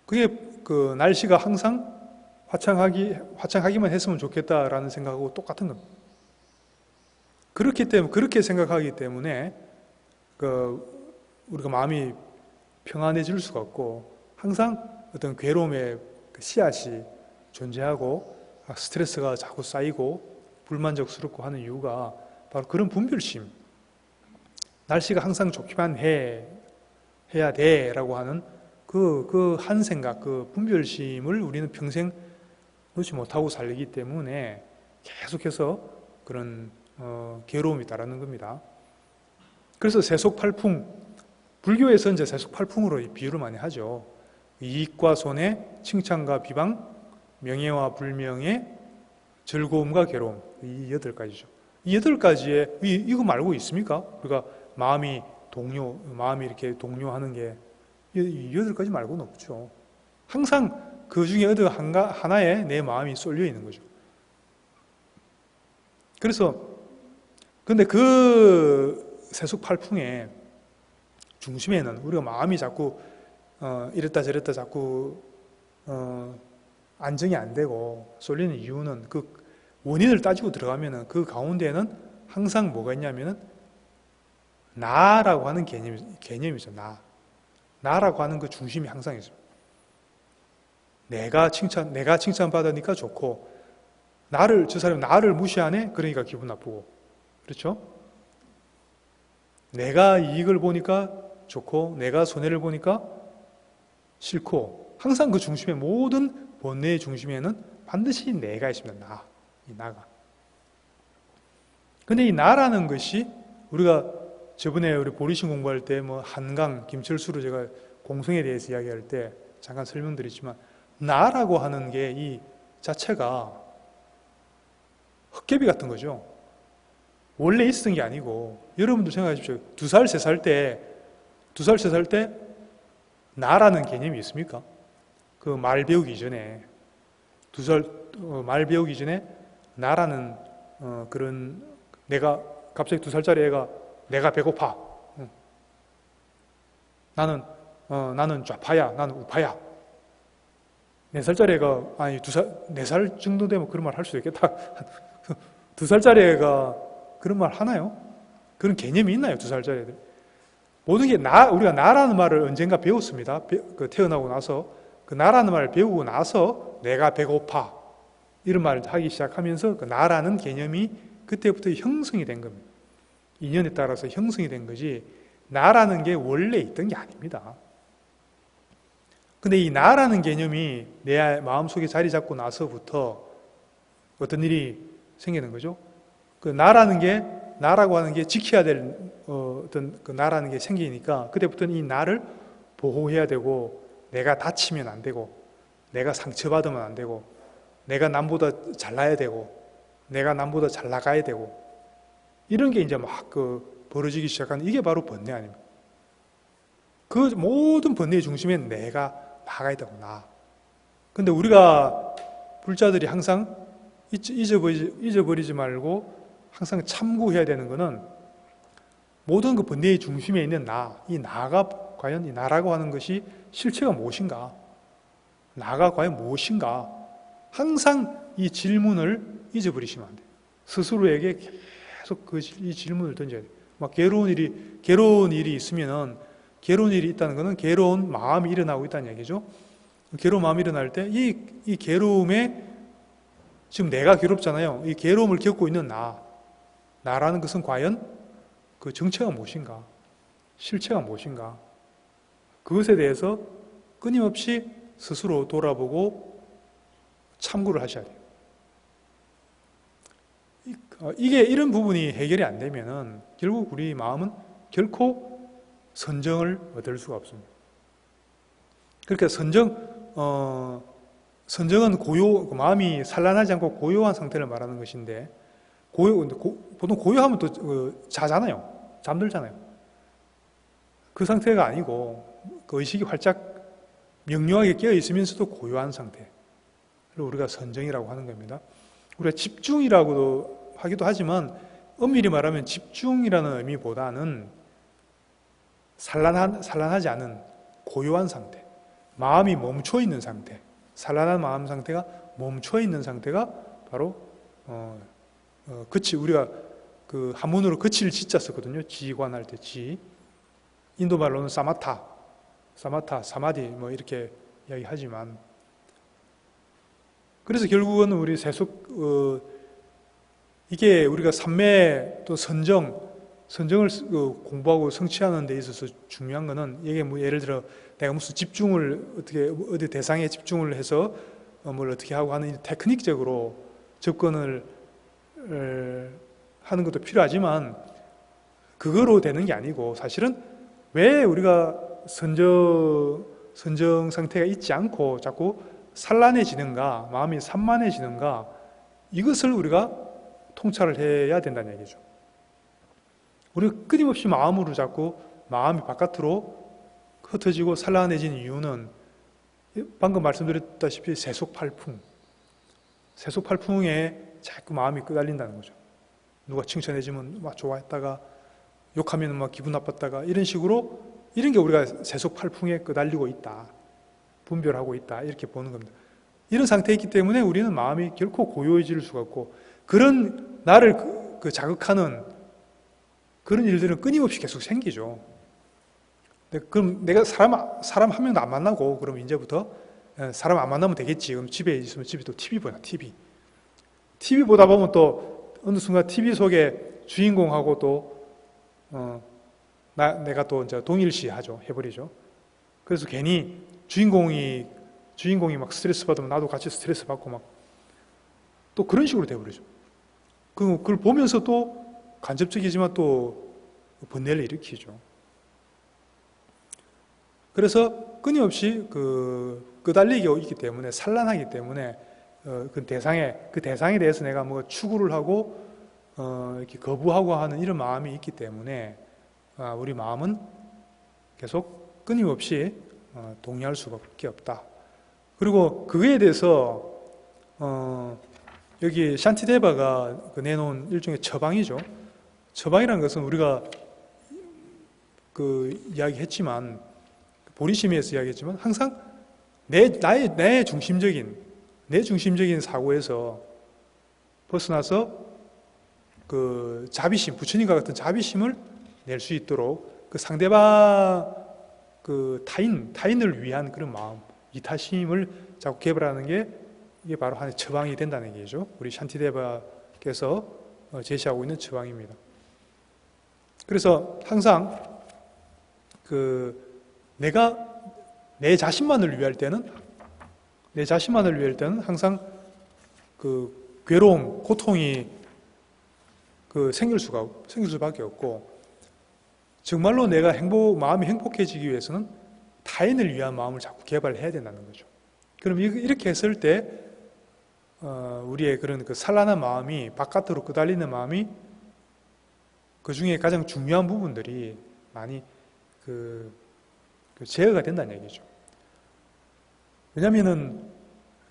그게 날씨가 항상 화창하기만 했으면 좋겠다라는 생각하고 똑같은 겁니다. 그렇게 생각하기 때문에 우리가 마음이 평안해질 수가 없고, 항상 어떤 괴로움의 씨앗이 존재하고 스트레스가 자꾸 쌓이고 불만족스럽고 하는 이유가 바로 그런 분별심, 날씨가 항상 좋기만 해야 돼라고 하는 한 생각, 그 분별심을 우리는 평생 놓지 못하고 살기 때문에 계속해서 그런 괴로움이 따르는 겁니다. 그래서 세속팔풍, 불교에서 이제 세속팔풍으로 비유를 많이 하죠. 이익과 손해, 칭찬과 비방, 명예와 불명예, 즐거움과 괴로움, 이 8가지죠. 이 8가지에 이거 말고 있습니까? 우리가 마음이 이렇게 동요하는 게 이 8가지 말고는 없죠. 항상 그 중에 어느 하나에 내 마음이 쏠려 있는 거죠. 근데 그 세속팔풍의 중심에는 우리가 마음이 자꾸 이랬다 저랬다 자꾸 안정이 안 되고 쏠리는 이유는, 그 원인을 따지고 들어가면은 그 가운데에는 항상 뭐가 있냐면은 나라고 하는 개념이죠. 나라고 하는 그 중심이 항상 있습니다. 내가 칭찬받으니까 좋고, 저 사람이 나를 무시하네? 그러니까 기분 나쁘고. 그렇죠? 내가 이익을 보니까 좋고, 내가 손해를 보니까 싫고, 항상 그 중심에, 모든 번뇌의 중심에는 반드시 내가 있습니다. 이 나가. 근데 이 나라는 것이, 우리가 저번에 우리 보리신 공부할 때 한강, 김철수로 제가 공성에 대해서 이야기할 때 잠깐 설명드렸지만, 나라고 하는 게 이 자체가 헛개비 같은 거죠. 원래 있었던 게 아니고, 여러분도 생각하십시오. 2살, 3살 때 나라는 개념이 있습니까? 말 배우기 전에, 말 배우기 전에 나라는 갑자기 2살짜리 애가 내가 배고파. 나는 좌파야, 나는 우파야. 4살짜리 애가, 4살 정도 되면 그런 말 할 수도 있겠다. 2살짜리 애가 그런 말 하나요? 그런 개념이 있나요, 2살짜리 애들? 모든 게 우리가 나라는 말을 언젠가 배웠습니다. 태어나고 나서. 그 나라는 말을 배우고 나서 내가 배고파. 이런 말을 하기 시작하면서 그 나라는 개념이 그때부터 형성이 된 겁니다. 인연에 따라서 형성이 된 거지, 나라는 게 원래 있던 게 아닙니다. 근데 이 나라는 개념이 내 마음속에 자리 잡고 나서부터 어떤 일이 생기는 거죠? 나라고 하는 게 지켜야 될 어떤 그 나라는 게 생기니까, 그때부터는 이 나를 보호해야 되고, 내가 다치면 안 되고, 내가 상처받으면 안 되고, 내가 남보다 잘나야 되고, 내가 남보다 잘 나가야 되고, 이런 게 이제 막 벌어지기 시작하는, 이게 바로 번뇌 아닙니까? 그 모든 번뇌의 중심엔 내가 나가 있다고, 나. 근데 우리가 불자들이 항상 잊어버리지 말고 항상 참고해야 되는 거는, 모든 그 번뇌의 중심에 있는 나, 이 나가 과연 이 나라고 하는 것이 실체가 무엇인가? 나가 과연 무엇인가? 항상 이 질문을 잊어버리시면 안 돼요. 스스로에게 계속 이 질문을 던져야 돼요. 막 괴로운 일이 있으면은, 괴로운 일이 있다는 것은 괴로운 마음이 일어나고 있다는 얘기죠. 괴로운 마음이 일어날 때, 이 괴로움에, 지금 내가 괴롭잖아요. 이 괴로움을 겪고 있는 나라는 것은 과연 그 정체가 무엇인가? 실체가 무엇인가? 그것에 대해서 끊임없이 스스로 돌아보고 참고를 하셔야 돼요. 이런 부분이 해결이 안 되면은 결국 우리 마음은 결코 선정을 얻을 수가 없습니다. 그러니까 선정은 마음이 산란하지 않고 고요한 상태를 말하는 것인데, 보통 고요하면 또 자잖아요. 잠들잖아요. 그 상태가 아니고, 그 의식이 활짝 명료하게 깨어 있으면서도 고요한 상태를 우리가 선정이라고 하는 겁니다. 우리가 집중이라고도 하기도 하지만, 엄밀히 말하면 집중이라는 의미보다는 산란하지 않은 고요한 상태, 마음이 멈춰 있는 상태, 산란한 마음 상태가 멈춰 있는 상태가 바로 우리가 그 한문으로 그치를 지자 썼거든요. 지관할 때 지. 인도 말로는 사마타, 사마디 뭐 이렇게 이야기하지만, 그래서 결국은 우리 이게 우리가 삼매 또 선정을 공부하고 성취하는 데 있어서 중요한 거는, 이게 뭐 예를 들어 내가 무슨 집중을 어디 대상에 집중을 해서 뭘 어떻게 하고 하는 테크닉적으로 접근을 하는 것도 필요하지만, 그거로 되는 게 아니고, 사실은 왜 우리가 선정 상태가 있지 않고 자꾸 산란해지는가, 마음이 산만해지는가, 이것을 우리가 통찰을 해야 된다는 얘기죠. 우리가 끊임없이 마음으로 자꾸 마음이 바깥으로 흩어지고 산란해진 이유는 방금 말씀드렸다시피 세속팔풍에 자꾸 마음이 끄달린다는 거죠. 누가 칭찬해주면 막 좋아했다가 욕하면 막 기분 나빴다가 이런 게 우리가 세속팔풍에 끄달리고 있다, 분별하고 있다, 이렇게 보는 겁니다. 이런 상태에 있기 때문에 우리는 마음이 결코 고요해질 수가 없고, 그런 나를 자극하는 그런 일들은 끊임없이 계속 생기죠. 그럼 내가 사람 한 명도 안 만나고, 그럼 이제부터 사람 안 만나면 되겠지. 그럼 집에 있으면 집에 또 TV 보나, TV 보다 보면 또 어느 순간 TV 속에 주인공하고 또 내가 또 이제 동일시 해버리죠. 그래서 괜히 주인공이 막 스트레스 받으면 나도 같이 스트레스 받고 막 또 그런 식으로 돼버리죠. 그걸 보면서 또 간접적이지만 또 번뇌를 일으키죠. 그래서 끊임없이 끄달리게 있기 때문에, 산란하기 때문에 그 대상에 대해서 내가 뭐 추구를 하고 이렇게 거부하고 하는 이런 마음이 있기 때문에 우리 마음은 계속 끊임없이 동의할 수밖에 없다. 그리고 그거에 대해서 여기 샨티데바가 내놓은 일종의 처방이죠. 처방이라는 것은 우리가 이야기했지만, 보리심에서 이야기했지만, 항상 내 중심적인 사고에서 벗어나서 그 자비심, 부처님과 같은 자비심을 낼 수 있도록 그 상대방 타인을 위한 그런 마음, 이타심을 자꾸 개발하는 게 이게 바로 하나의 처방이 된다는 얘기죠. 우리 샨티데바께서 제시하고 있는 처방입니다. 그래서 항상 내가 내 자신만을 위할 때는 항상 그 괴로움, 고통이 생길 수밖에 없고, 정말로 내가 마음이 행복해지기 위해서는 타인을 위한 마음을 자꾸 개발해야 된다는 거죠. 그럼 이렇게 했을 때 우리의 그런 산란한 마음이, 바깥으로 끄달리는 마음이, 그 중에 가장 중요한 부분들이 많이 제어가 된다는 얘기죠. 왜냐하면은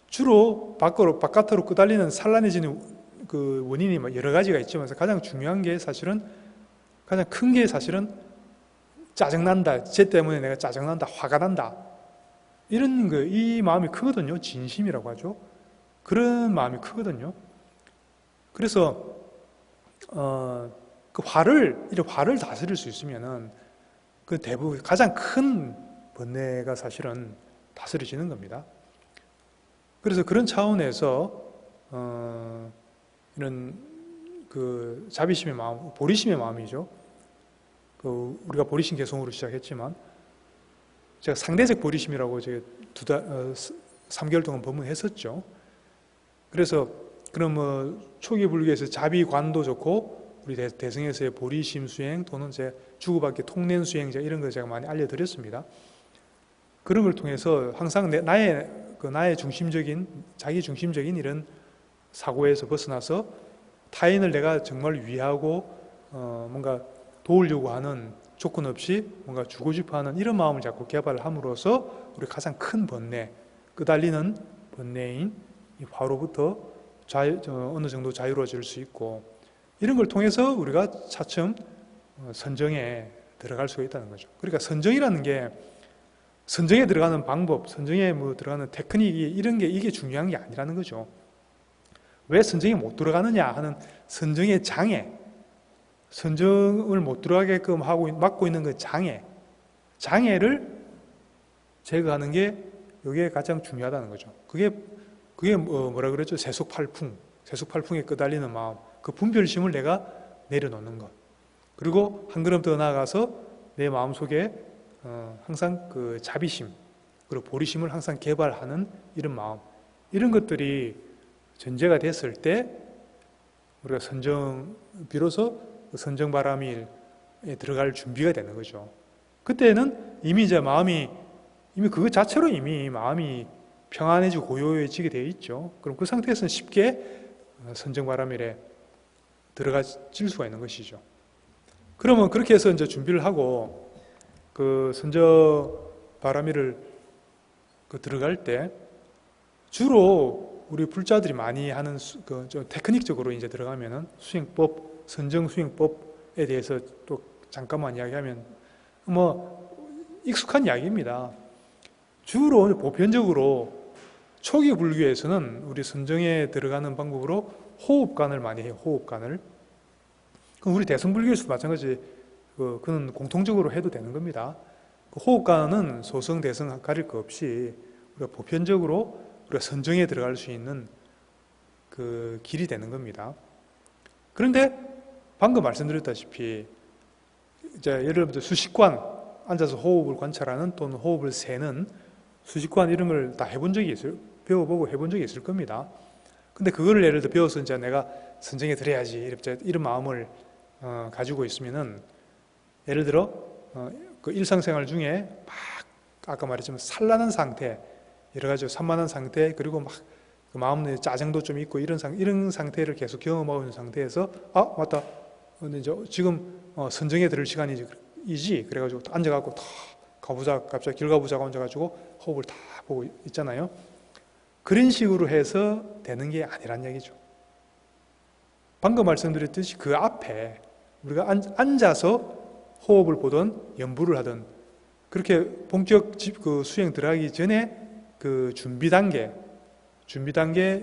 주로 바깥으로 끄달리는 산란해지는 그 원인이 여러 가지가 있지만, 가장 중요한 게 사실은 가장 큰 게 사실은 짜증난다, 쟤 때문에 내가 짜증난다, 화가 난다, 이런 이 마음이 크거든요. 진심이라고 하죠. 그런 마음이 크거든요. 그래서 이런 화를 다스릴 수 있으면은 그 대부분 가장 큰 번뇌가 사실은 다스려지는 겁니다. 그래서 그런 차원에서 이런 그 자비심의 마음, 보리심의 마음이죠. 우리가 보리심 개송으로 시작했지만 제가 상대적 보리심이라고 제가 3개월 동안 법문했었죠. 그래서 그럼 초기 불교에서 자비관도 좋고 우리 대승에서의 보리심 수행 또는 제 주고받기 통례 수행자 이런 거 제가 많이 알려드렸습니다. 그런 걸 통해서 항상 나의 중심적인 자기 중심적인 이런 사고에서 벗어나서 타인을 내가 정말 위하고 뭔가 도우려고 하는 조건 없이 뭔가 주고 싶어하는 이런 마음을 자꾸 개발함으로써 우리 가장 큰 번뇌, 끄달리는 번뇌인 이 화로부터 어느 정도 자유로워질 수 있고 이런 걸 통해서 우리가 차츰 선정에 들어갈 수가 있다는 거죠. 그러니까 선정이라는 게 선정에 들어가는 방법, 선정에 들어가는 테크닉이 이런 게 이게 중요한 게 아니라는 거죠. 왜 선정에 못 들어가느냐 하는 선정의 장애, 선정을 못 들어가게끔 막고 있는 그 장애를 제거하는 게 이게 가장 중요하다는 거죠. 그게 뭐라 그랬죠? 세속팔풍에 끄달리는 마음, 그 분별심을 내가 내려놓는 것. 그리고 한 걸음 더 나아가서 내 마음 속에 항상 그 자비심, 그리고 보리심을 항상 개발하는 이런 마음, 이런 것들이 전제가 됐을 때 우리가 비로소 선정바람에 들어갈 준비가 되는 거죠. 그때는 이미 이제 이미 그것 자체로 이미 마음이 평안해지고 고요해지게 되어 있죠. 그럼 그 상태에서는 쉽게 선정바람일에 들어갈 수가 있는 것이죠. 그러면 그렇게 해서 이제 준비를 하고 그 선정바람일을 들어갈 때 주로 우리 불자들이 많이 하는 좀 테크닉적으로 이제 들어가면은 수행법, 선정 수행법에 대해서 또 잠깐만 이야기하면 익숙한 이야기입니다. 주로 보편적으로 초기 불교에서는 우리 선정에 들어가는 방법으로 호흡관을 많이 해요. 호흡관을. 그럼 우리 대승불교에서도 마찬가지 그는 공통적으로 해도 되는 겁니다. 호흡관은 소성, 대성 가릴 것 없이 우리가 보편적으로 우리가 선정에 들어갈 수 있는 그 길이 되는 겁니다. 그런데 방금 말씀드렸다시피 이제 예를 들어 수식관, 앉아서 호흡을 관찰하는 또는 호흡을 세는 수식관 이런 걸 다 배워보고 해본 적이 있을 겁니다. 근데 그거를 예를 들어 배워서 이제 내가 선정에 들어야지 이런 마음을 가지고 있으면은 예를 들어 그 일상생활 중에 막 아까 말했지만 산란한 상태, 여러 가지 산만한 상태, 그리고 막 그 마음에 짜증도 좀 있고 이런 상태를 계속 경험하고 있는 상태에서 맞다, 이제 지금 선정에 들을 시간이지 그래가지고 앉아갖고 다 가보자, 갑자기 길 가보자고 앉아가지고 호흡을 다 보고 있잖아요. 그런 식으로 해서 되는 게 아니란 얘기죠. 방금 말씀드렸듯이 그 앞에 우리가 앉아서 호흡을 보던 연부를 하던 그렇게 본격 수행 들어가기 전에 그 준비 단계,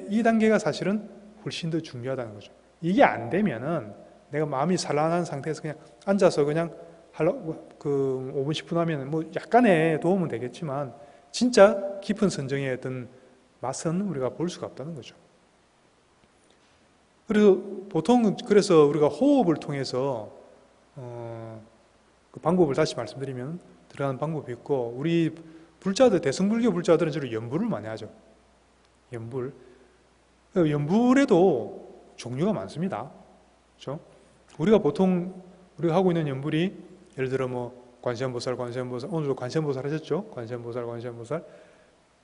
이 단계가 사실은 훨씬 더 중요하다는 거죠. 이게 안 되면은 내가 마음이 산란한 상태에서 그냥 앉아서 그냥 5분, 10분 하면 약간의 도움은 되겠지만 진짜 깊은 선정의 어떤 맛은 우리가 볼 수가 없다는 거죠. 그래서 우리가 호흡을 통해서 그 방법을 다시 말씀드리면 들어가는 방법이 있고 우리 대승불교 불자들은 주로 연불을 많이 하죠. 연불에도 종류가 많습니다. 그렇죠? 우리가 하고 있는 연불이 예를 들어 관세음보살, 오늘도 관세음보살 하셨죠? 관세음보살.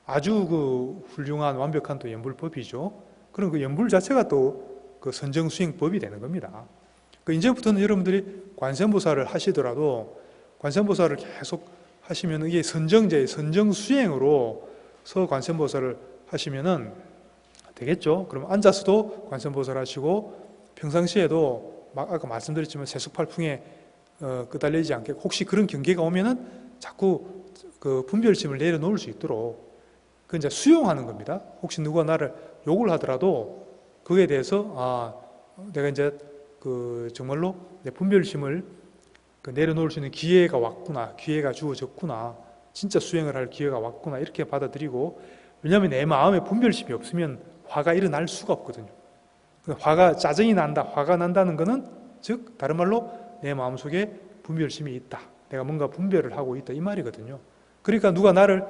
아주 그 훌륭한 완벽한 또 연불법이죠. 그럼 그 연불 자체가 또 그 선정수행법이 되는 겁니다. 이제부터는 여러분들이 관세음보살을 하시더라도 관세음보살을 계속 하시면 이게 선정수행으로서 관세음보살을 하시면은 되겠죠. 그럼 앉아서도 관세음보살 하시고 평상시에도 아까 말씀드렸지만 세속팔풍에 끄달리지 않게 혹시 그런 경계가 오면은 자꾸 그 분별심을 내려놓을 수 있도록 그 이제 수용하는 겁니다. 혹시 누가 나를 욕을 하더라도 그에 대해서 내가 이제 그 정말로 내 분별심을 내려놓을 수 있는 기회가 왔구나, 기회가 주어졌구나, 진짜 수행을 할 기회가 왔구나 이렇게 받아들이고, 왜냐하면 내 마음에 분별심이 없으면 화가 일어날 수가 없거든요. 화가 짜증이 난다, 화가 난다는 것은 즉 다른 말로 내 마음속에 분별심이 있다, 내가 뭔가 분별을 하고 있다 이 말이거든요. 그러니까 누가 나를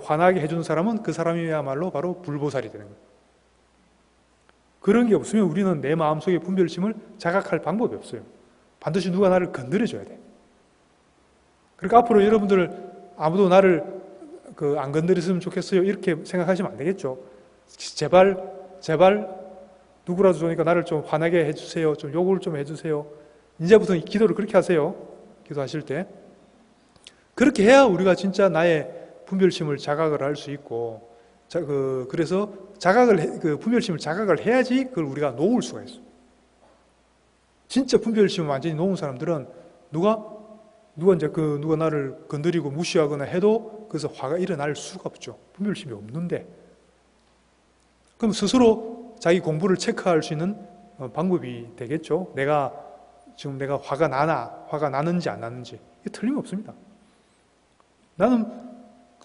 화나게 해주는 사람은 그 사람이야말로 바로 불보살이 되는 거예요. 그런 게 없으면 우리는 내 마음속의 분별심을 자각할 방법이 없어요. 반드시 누가 나를 건드려줘야 돼. 그러니까 앞으로 여러분들 아무도 나를 안 건드렸으면 좋겠어요 이렇게 생각하시면 안 되겠죠. 제발 누구라도 좋으니까 나를 좀 화나게 해주세요, 좀 욕을 좀 해주세요. 이제부터 기도를 그렇게 하세요. 기도하실 때 그렇게 해야 우리가 진짜 나의 분별심을 자각을 할 수 있고, 그래서 분별심을 자각을 해야지 그걸 우리가 놓을 수가 있어요. 진짜 분별심을 완전히 놓은 사람들은 누가 나를 건드리고 무시하거나 해도 그래서 화가 일어날 수가 없죠. 분별심이 없는데. 그럼 스스로 자기 공부를 체크할 수 있는 방법이 되겠죠. 내가 화가 나는지 안 나는지. 이게 틀림없습니다. 나는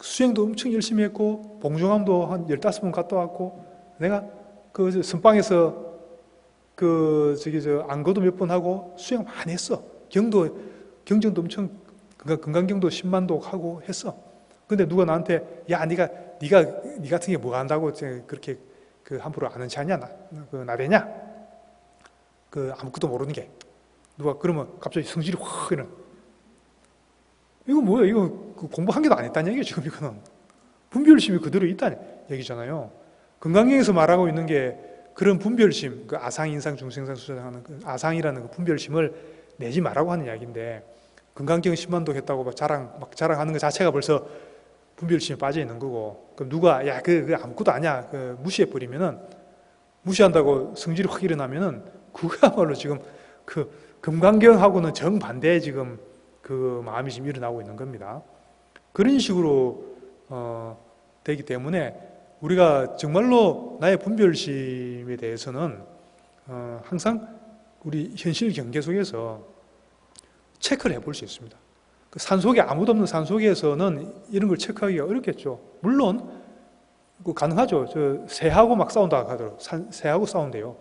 수행도 엄청 열심히 했고, 봉종함도 한 15번 갔다 왔고, 내가 그 선방에서 안거도 몇 번 하고, 수행 많이 했어. 경전도 엄청, 금강경도 10만도 하고 했어. 근데 누가 나한테, 야, 니 같은 게 뭐 한다고 그렇게 함부로 아는 체 하냐? 나대냐? 아무것도 모르는 게. 누가 그러면 갑자기 성질이 확 일어나. 이거 뭐야? 이거 공부 한 개도 안 했다는 얘기예요, 지금 이거는. 분별심이 그대로 있다는 얘기잖아요. 금강경에서 말하고 있는 게 그런 분별심, 아상, 인상, 중생상, 수자상하는 아상이라는 분별심을 내지 말라고 하는 이야기인데, 금강경 10만도 했다고 막 자랑하는 것 자체가 벌써 분별심에 빠져 있는 거고, 그럼 누가, 야, 아무것도 아니야. 무시해버리면은, 무시한다고 성질이 확 일어나면은, 그거야말로 지금 금강경하고는 정반대의 지금 마음이 지금 일어나고 있는 겁니다. 그런 식으로 되기 때문에 우리가 정말로 나의 분별심에 대해서는 항상 우리 현실 경계 속에서 체크를 해볼 수 있습니다. 산속에 아무도 없는 산속에서는 이런 걸 체크하기가 어렵겠죠. 물론 가능하죠. 새하고 막 싸운다 하더라도 새하고 싸운대요.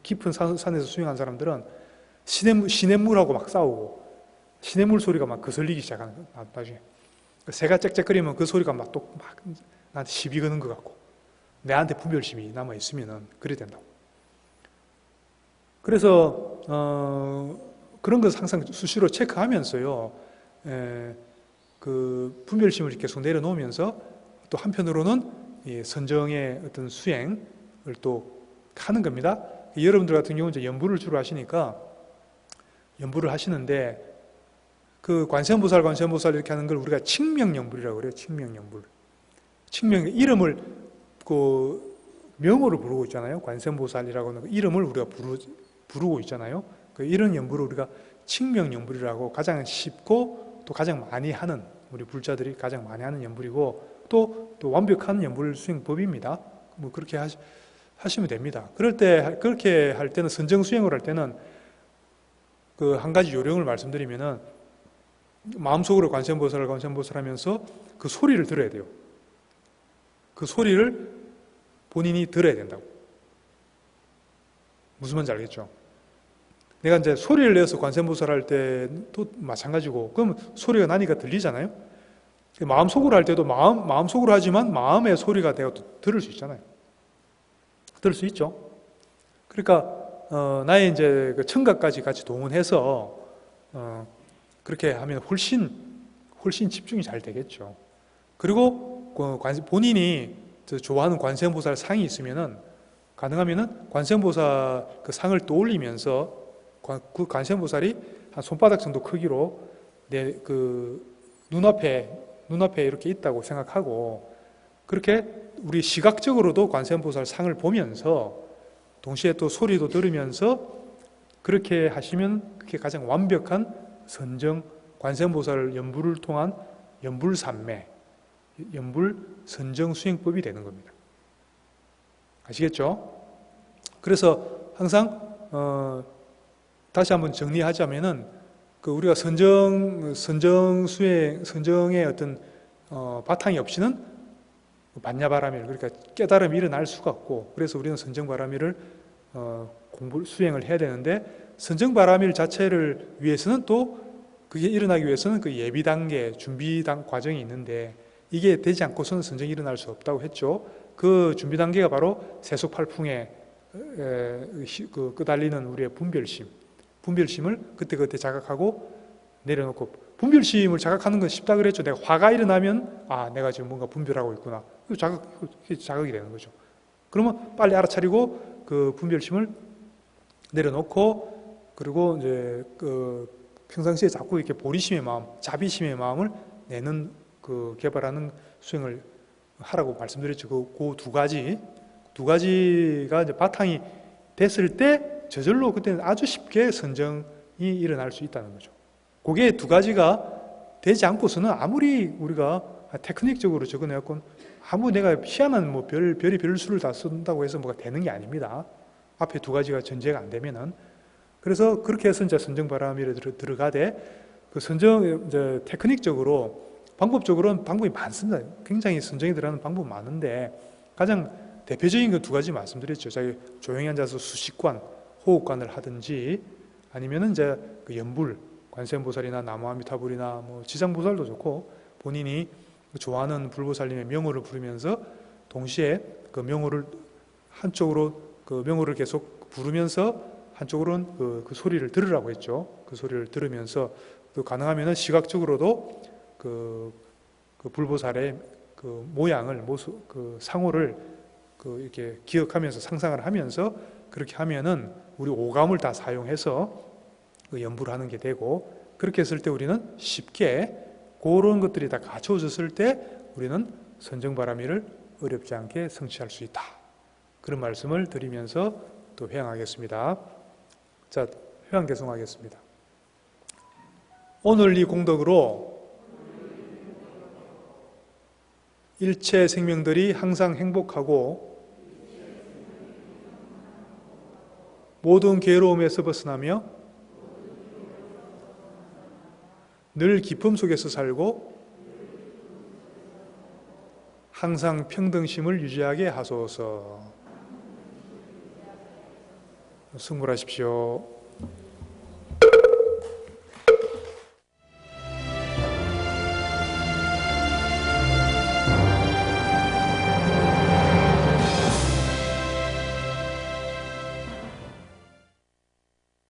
깊은 산에서 수행한 사람들은 시냇물하고 막 싸우고, 시냇물 소리가 막 거슬리기 시작하는 거예요. 나중에 새가 짹짹거리면 그 소리가 막 나한테 시비 거는 것 같고, 내한테 분별심이 남아 있으면은 그래 된다고. 그래서 그런 것을 항상 수시로 체크하면서요, 그 분별심을 계속 내려놓으면서 또 한편으로는 선정의 어떤 수행을 또 하는 겁니다. 여러분들 같은 경우는 이제 연부를 주로 하시니까 연부를 하시는데, 그 관세음보살 이렇게 하는 걸 우리가 칭명연불이라고 그래요. 칭명연불. 이름을 명호를 부르고 있잖아요. 관세음보살이라고 하는 이름을 우리가 부르고 있잖아요. 이런 연부를 우리가 칭명연불이라고, 가장 쉽고 또 가장 많이 하는, 우리 불자들이 가장 많이 하는 연불이고, 또 완벽한 연불 수행법입니다. 뭐 그렇게 하시면 됩니다. 그렇게 할 때는, 선정 수행을 할 때는 한 가지 요령을 말씀드리면은, 마음속으로 관세음보살 하면서 그 소리를 들어야 돼요. 그 소리를 본인이 들어야 된다고. 무슨 말인지 알겠죠? 내가 이제 소리를 내서 관세음보살 할 때도 마찬가지고, 그럼 소리가 나니까 들리잖아요? 마음속으로 할 때도 마음속으로 하지만 마음의 소리가 내가 또 들을 수 있잖아요. 들을 수 있죠? 그러니까, 나의 이제 그 청각까지 같이 동원해서, 그렇게 하면 훨씬 집중이 잘 되겠죠. 그리고 본인이 좋아하는 관세음보살 상이 있으면은, 가능하면은 관세음보살 그 상을 떠올리면서 그 관세음보살이 한 손바닥 정도 크기로 내 눈앞에 이렇게 있다고 생각하고, 그렇게 우리 시각적으로도 관세음보살 상을 보면서 동시에 또 소리도 들으면서 그렇게 하시면 그게 가장 완벽한 선정, 관세음보살 연불을 통한 연불산매, 연불 선정 수행법이 되는 겁니다. 아시겠죠? 그래서 항상 다시 한번 정리하자면은 우리가 선정 수행, 선정의 어떤 바탕이 없이는 반야바라밀, 그러니까 깨달음이 일어날 수가 없고, 그래서 우리는 선정바라밀을 수행을 해야 되는데, 선정바라밀 자체를 위해서는 또 그게 일어나기 위해서는 그 예비 단계, 준비 과정이 있는데, 이게 되지 않고서는 선정이 일어날 수 없다고 했죠. 그 준비 단계가 바로 세속팔풍에 끄달리는 우리의 분별심을 그때그때 자각하고 내려놓고, 분별심을 자각하는 건 쉽다 그랬죠. 내가 화가 일어나면 내가 지금 뭔가 분별하고 있구나. 자각이 되는 거죠. 그러면 빨리 알아차리고 그 분별심을 내려놓고, 그리고 이제 평상시에 자꾸 이렇게 보리심의 마음, 자비심의 마음을 내는 개발하는 수행을 하라고 말씀드렸죠. 그 두 가지가 이제 바탕이 됐을 때 저절로 그때는 아주 쉽게 선정이 일어날 수 있다는 거죠. 그게 두 가지가 되지 않고서는 아무리 우리가 테크닉적으로 적어내갖고 내가 희한한 별이 별수를 다 쓴다고 해서 뭐가 되는 게 아닙니다. 앞에 두 가지가 전제가 안 되면은. 그래서 그렇게 해서 이제 선정바라밀에 들어가되, 그 선정, 이제 테크닉적으로, 방법적으로는 방법이 많습니다. 굉장히 선정이 들어가는 방법이 많은데, 가장 대표적인 그 두 가지 말씀드렸죠. 자기 조용히 앉아서 수식관, 호흡관을 하든지, 아니면은 이제 그 연불, 관세음보살이나 나무아미타불이나 지장보살도 좋고, 본인이 좋아하는 불보살님의 명호를 부르면서 동시에 그 명호를 한쪽으로 그 명호를 계속 부르면서 한쪽으로는 그 소리를 들으라고 했죠. 그 소리를 들으면서 또 가능하면은 시각적으로도 그 불보살의 그 모양을, 그 상호를 이렇게 기억하면서 상상을 하면서 그렇게 하면은 우리 오감을 다 사용해서 그 연불을 하는 게 되고, 그렇게 했을 때 우리는 쉽게 그런 것들이 다 갖춰졌을 때 우리는 선정바라밀을 어렵지 않게 성취할 수 있다. 그런 말씀을 드리면서 또 회양하겠습니다. 자, 회양 개송하겠습니다. 오늘 이 공덕으로 일체 생명들이 항상 행복하고 모든 괴로움에서 벗어나며 늘 기쁨 속에서 살고 항상 평등심을 유지하게 하소서. 승불하십시오.